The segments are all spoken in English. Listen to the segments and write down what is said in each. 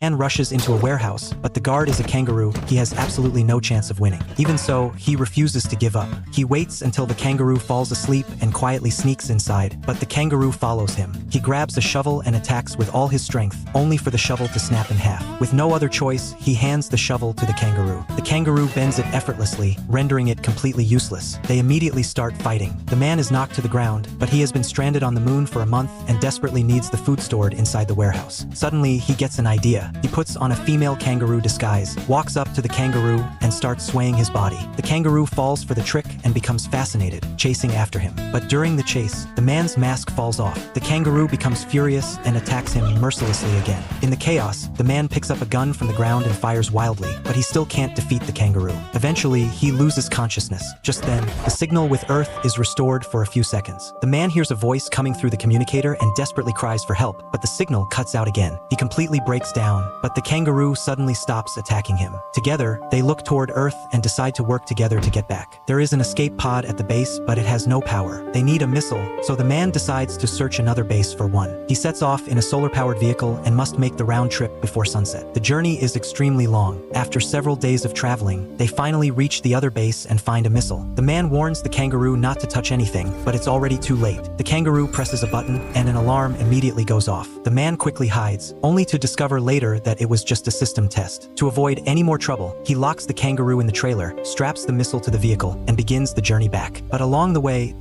Man rushes into a warehouse, but the guard is a kangaroo. He has absolutely no chance of winning. Even so, he refuses to give up. He waits until the kangaroo falls asleep and quietly sneaks inside, but the kangaroo follows him. He grabs a shovel and attacks with all his strength, only for the shovel to snap in half. With no other choice, he hands the shovel to the kangaroo. The kangaroo bends it effortlessly, rendering it completely useless. They immediately start fighting. The man is knocked to the ground, but he has been stranded on the moon for a month and desperately needs the food stored inside the warehouse. Suddenly, he gets an idea. He puts on a female kangaroo disguise, walks up to the kangaroo, and starts swaying his body. The kangaroo falls for the trick and becomes fascinated, chasing after him. But during the chase, the man's mask falls off. The kangaroo becomes furious and attacks him mercilessly again. In the chaos, the man picks up a gun from the ground and fires wildly, but he still can't defeat the kangaroo. Eventually, he loses consciousness. Just then, the signal with Earth is restored for a few seconds. The man hears a voice coming through the communicator and desperately cries for help, but the signal cuts out again. He completely breaks down, but the kangaroo suddenly stops attacking him. Together, they look toward Earth and decide to work together to get back. There is an escape pod at the base, but it has no power. They need a missile, so the man decides to search another base for one. He sets off in a solar-powered vehicle and must make the round trip before sunset. The journey is extremely long. After several days of traveling, they finally reach the other base and find a missile. The man warns the kangaroo not to touch anything, but it's already too late. The kangaroo presses a button and an alarm immediately goes off. The man quickly hides, only to discover later that it was just a system test. To avoid any more trouble, he locks the kangaroo in the trailer, straps the missile to the vehicle, and begins the journey back. But along the way,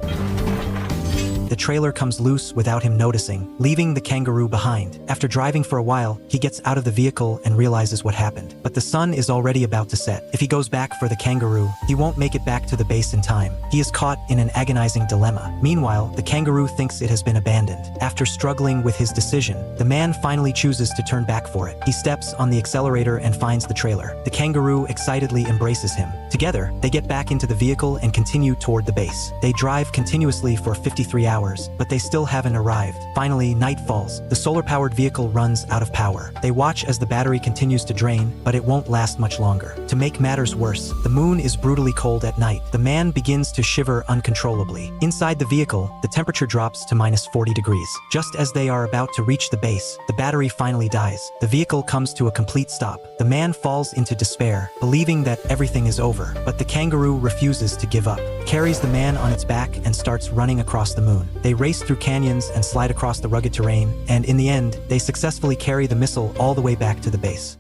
the trailer comes loose without him noticing, leaving the kangaroo behind. After driving for a while, he gets out of the vehicle and realizes what happened. But the sun is already about to set. If he goes back for the kangaroo, he won't make it back to the base in time. He is caught in an agonizing dilemma. Meanwhile, the kangaroo thinks it has been abandoned. After struggling with his decision, the man finally chooses to turn back for it. He steps on the accelerator and finds the trailer. The kangaroo excitedly embraces him. Together, they get back into the vehicle and continue toward the base. They drive continuously for 53 hours, but they still haven't arrived. Finally, night falls. The solar-powered vehicle runs out of power. They watch as the battery continues to drain, but it won't last much longer. To make matters worse, the moon is brutally cold at night. The man begins to shiver uncontrollably. Inside the vehicle, the temperature drops to -40 degrees. Just as they are about to reach the base, the battery finally dies. The vehicle comes to a complete stop. The man falls into despair, believing that everything is over. But the kangaroo refuses to give up, carries the man on its back, and starts running across the moon. They race through canyons and slide across the rugged terrain, and in the end, they successfully carry the missile all the way back to the base.